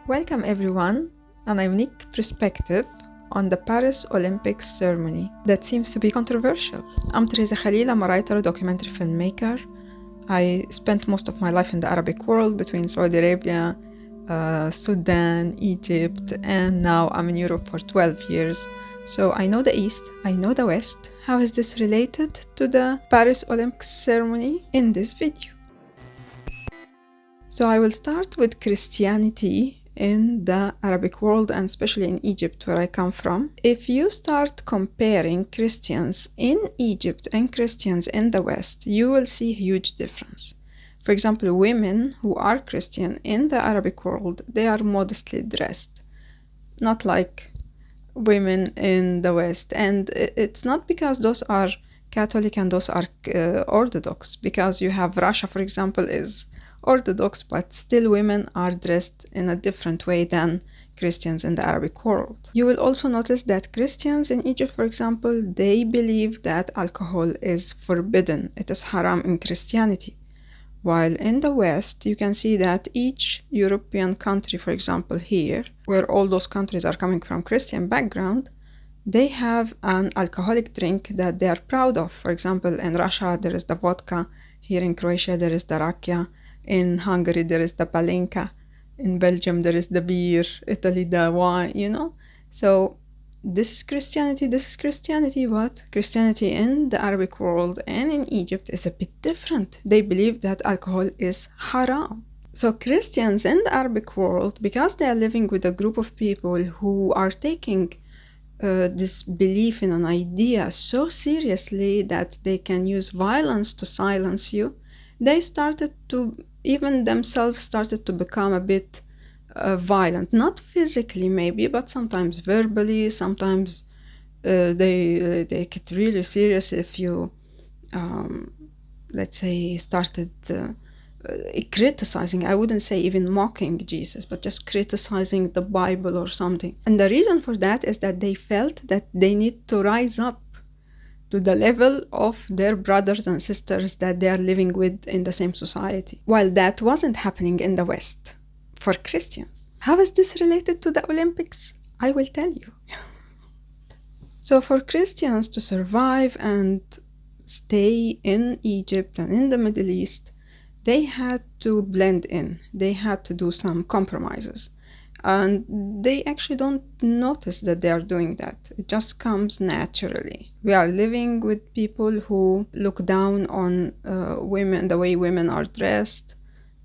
Welcome everyone, and a unique perspective on the Paris Olympics ceremony that seems to be controversial. I'm Theresa Khalil, I'm a writer, documentary filmmaker. I spent most of my life in the Arabic world between Saudi Arabia, Sudan, Egypt, and now I'm in Europe for 12 years. So I know the East, I know the West. How is this related to the Paris Olympics ceremony in this video? So I will start with Christianity in the Arabic world and especially in Egypt where I come from. If you start comparing Christians in Egypt and Christians in the West, you will see a huge difference. For example, women who are Christian in the Arabic world, they are modestly dressed, not like women in the West. And it's not because those are Catholic and those are Orthodox, because you have Russia, for example, is Orthodox, but still women are dressed in a different way than Christians in the Arabic world. You will also notice that Christians in Egypt, for example, they believe that alcohol is forbidden. It is haram in Christianity. While in the West, you can see that each European country, for example, here, where all those countries are coming from Christian background, they have an alcoholic drink that they are proud of. For example, in Russia, there is the vodka. Here in Croatia, there is the rakia. In Hungary, there is the palinka. In Belgium, there is the beer. Italy, the wine, So this is Christianity, but Christianity in the Arabic world and in Egypt is a bit different. They believe that alcohol is haram. So Christians in the Arabic world, because they are living with a group of people who are taking this belief in an idea so seriously that they can use violence to silence you, they even themselves started to become a bit violent, not physically maybe, but sometimes verbally. Sometimes they take it really serious if you, let's say, started criticizing, I wouldn't say even mocking Jesus, but just criticizing the Bible or something. And the reason for that is that they felt that they need to rise up to the level of their brothers and sisters that they are living with in the same society, while that wasn't happening in the West for Christians. How is this related to the Olympics? I will tell you. So for Christians to survive and stay in Egypt and in the Middle East, they had to blend in. They had to do some compromises. And they actually don't notice that they are doing that. It just comes naturally. We are living with people who look down on women, the way women are dressed,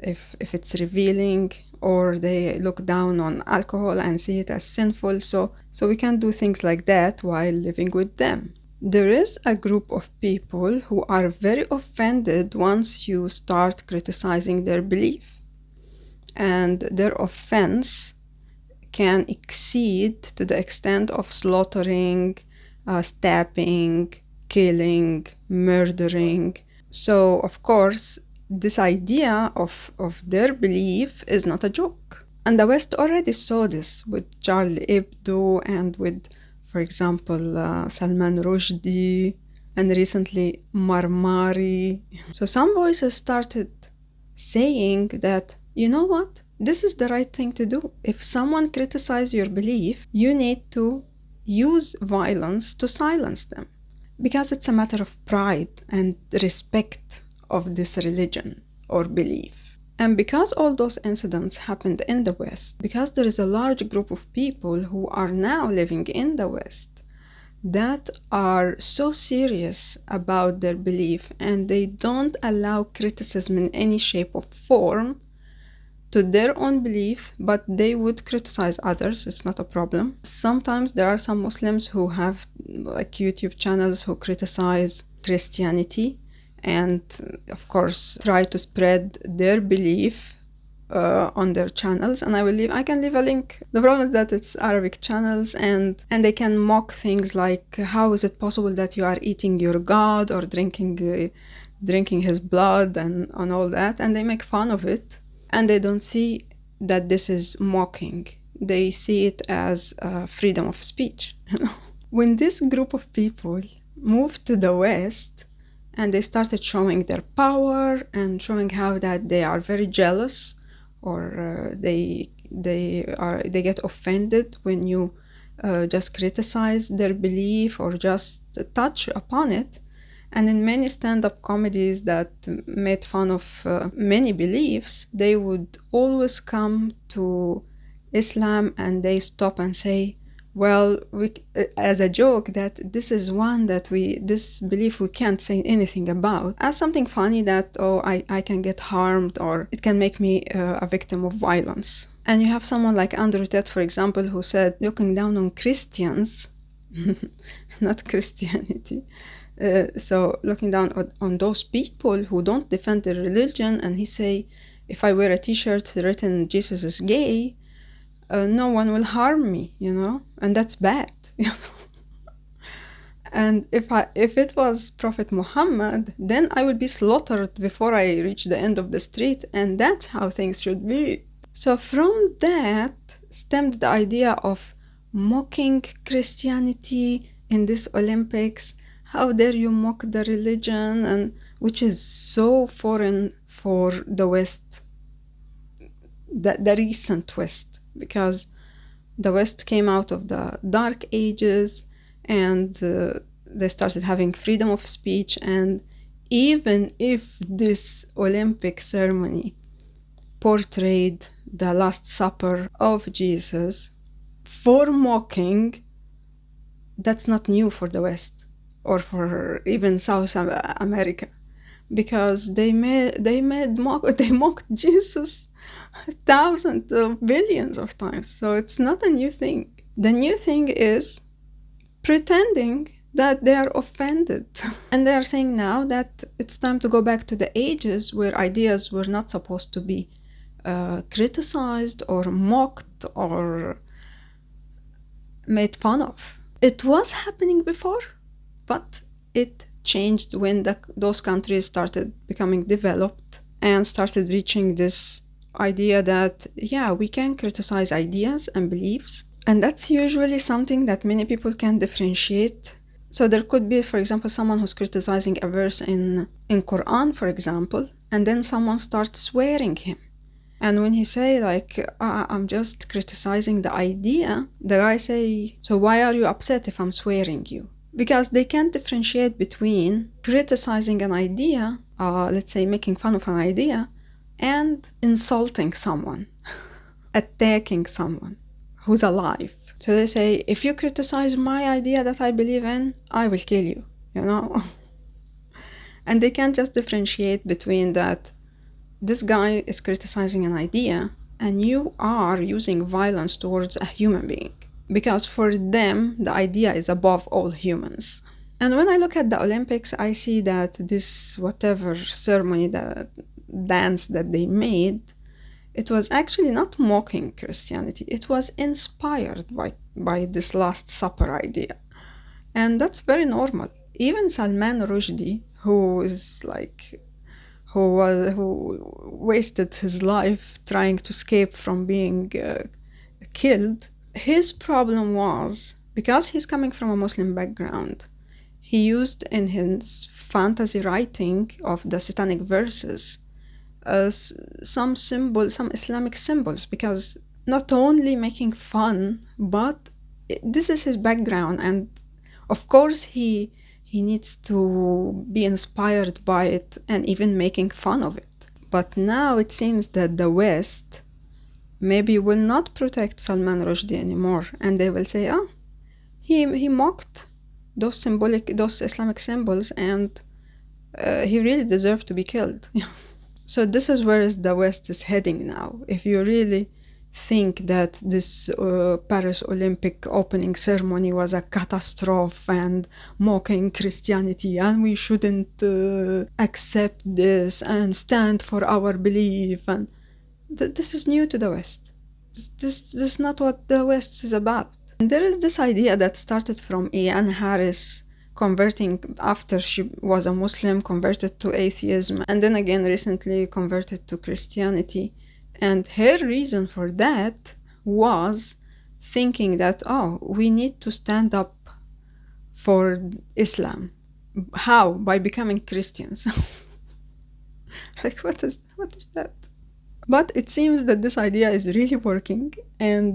if it's revealing, or they look down on alcohol and see it as sinful. So we can do things like that while living with them. There is a group of people who are very offended once you start criticizing their belief. And their offense can exceed to the extent of slaughtering, stabbing, killing, murdering. So, of course, this idea of their belief is not a joke. And the West already saw this with Charlie Hebdo and with, for example, Salman Rushdie, and recently Marmari. So some voices started saying that, you know what? This is the right thing to do. If someone criticizes your belief, you need to use violence to silence them, because it's a matter of pride and respect of this religion or belief. And because all those incidents happened in the West, because there is a large group of people who are now living in the West that are so serious about their belief and they don't allow criticism in any shape or form to their own belief, but they would criticize others. It's not a problem. Sometimes there are some Muslims who have like YouTube channels who criticize Christianity and of course try to spread their belief on their channels, and I can leave a link. The problem is that it's Arabic channels and they can mock things like, how is it possible that you are eating your God or drinking his blood and all that, and they make fun of it. And they don't see that this is mocking. They see it as freedom of speech. When this group of people moved to the West and they started showing their power and showing how that they are very jealous, or they they get offended when you just criticize their belief or just touch upon it. And in many stand-up comedies that made fun of many beliefs, they would always come to Islam and they stop and say, well, as a joke, that this is one that this belief we can't say anything about, as something funny that, oh, I can get harmed or it can make me a victim of violence. And you have someone like Andrew Tate, for example, who said, looking down on Christians, not Christianity, so looking down on those people who don't defend their religion, and he say, if I wear a t-shirt written Jesus is gay, no one will harm me, and that's bad. And if it was Prophet Muhammad, then I would be slaughtered before I reach the end of the street, and that's how things should be. So from that stemmed the idea of mocking Christianity in this Olympics. How dare you mock the religion, and which is so foreign for the West, the recent West, because the West came out of the Dark Ages and they started having freedom of speech. And even if this Olympic ceremony portrayed the Last Supper of Jesus for mocking, that's not new for the West or for even South America, because they mocked Jesus thousands of billions of times. So it's not a new thing. The new thing is pretending that they are offended. And they are saying now that it's time to go back to the ages where ideas were not supposed to be criticized or mocked or made fun of. It was happening before, but it changed when those countries started becoming developed and started reaching this idea that, yeah, we can criticize ideas and beliefs. And that's usually something that many people can differentiate. So there could be, for example, someone who's criticizing a verse in Quran, for example, and then someone starts swearing him. And when he say like, I'm just criticizing the idea, the guy say, so why are you upset if I'm swearing you? Because they can't differentiate between criticizing an idea, let's say making fun of an idea, and insulting someone, attacking someone who's alive. So they say, if you criticize my idea that I believe in, I will kill you, And they can't just differentiate between that. This guy is criticizing an idea and you are using violence towards a human being, because for them, the idea is above all humans. And when I look at the Olympics, I see that this whatever ceremony, the dance that they made, it was actually not mocking Christianity. It was inspired by this Last Supper idea. And that's very normal. Even Salman Rushdie, who wasted his life trying to escape from being killed, his problem was, because he's coming from a Muslim background, he used in his fantasy writing of the satanic verses some Islamic symbols, because not only making fun, but this is his background, and of course he needs to be inspired by it and even making fun of it. But now it seems that the West maybe will not protect Salman Rushdie anymore, and they will say, he mocked those Islamic symbols, and he really deserved to be killed. So this is where the West is heading now. If you really think that this Paris Olympic opening ceremony was a catastrophe and mocking Christianity, and we shouldn't accept this and stand for our belief, and this is new to the West. This is not what the West is about. And there is this idea that started from Ian Harris converting after she was a Muslim, converted to atheism, and then again recently converted to Christianity. And her reason for that was thinking that, we need to stand up for Islam. How? By becoming Christians. Like, what is that? But it seems that this idea is really working, and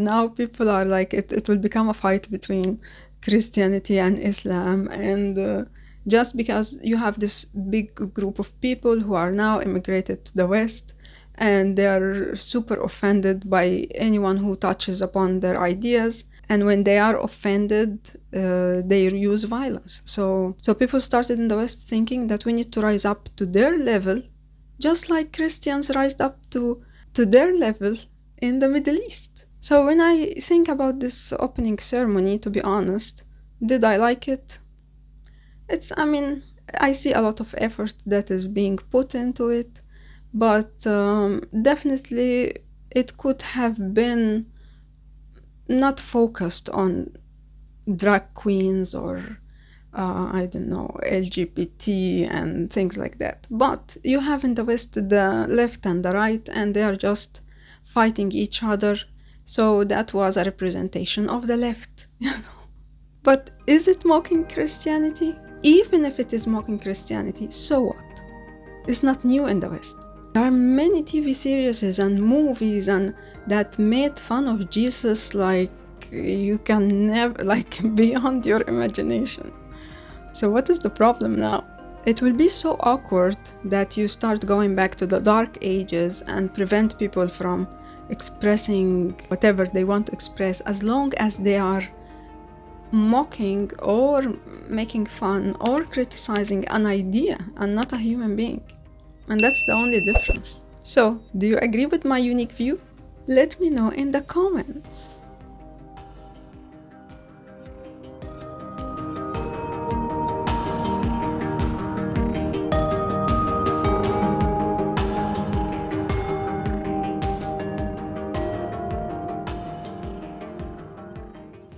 now people are like, it will become a fight between Christianity and Islam, and just because you have this big group of people who are now immigrated to the West, and they are super offended by anyone who touches upon their ideas, and when they are offended, they use violence. So people started in the West thinking that we need to rise up to their level, just like Christians rised up to their level in the Middle East. So when I think about this opening ceremony, to be honest, did I like it? I see a lot of effort that is being put into it, but definitely it could have been not focused on drag queens or I don't know, LGBT and things like that. But you have in the West the left and the right, and they are just fighting each other. So that was a representation of the left. But is it mocking Christianity? Even if it is mocking Christianity, so what? It's not new in the West. There are many TV series and movies and that made fun of Jesus like you can never, like beyond your imagination. So what is the problem now? It will be so awkward that you start going back to the dark ages and prevent people from expressing whatever they want to express, as long as they are mocking or making fun or criticizing an idea and not a human being. And that's the only difference. So, do you agree with my unique view? Let me know in the comments.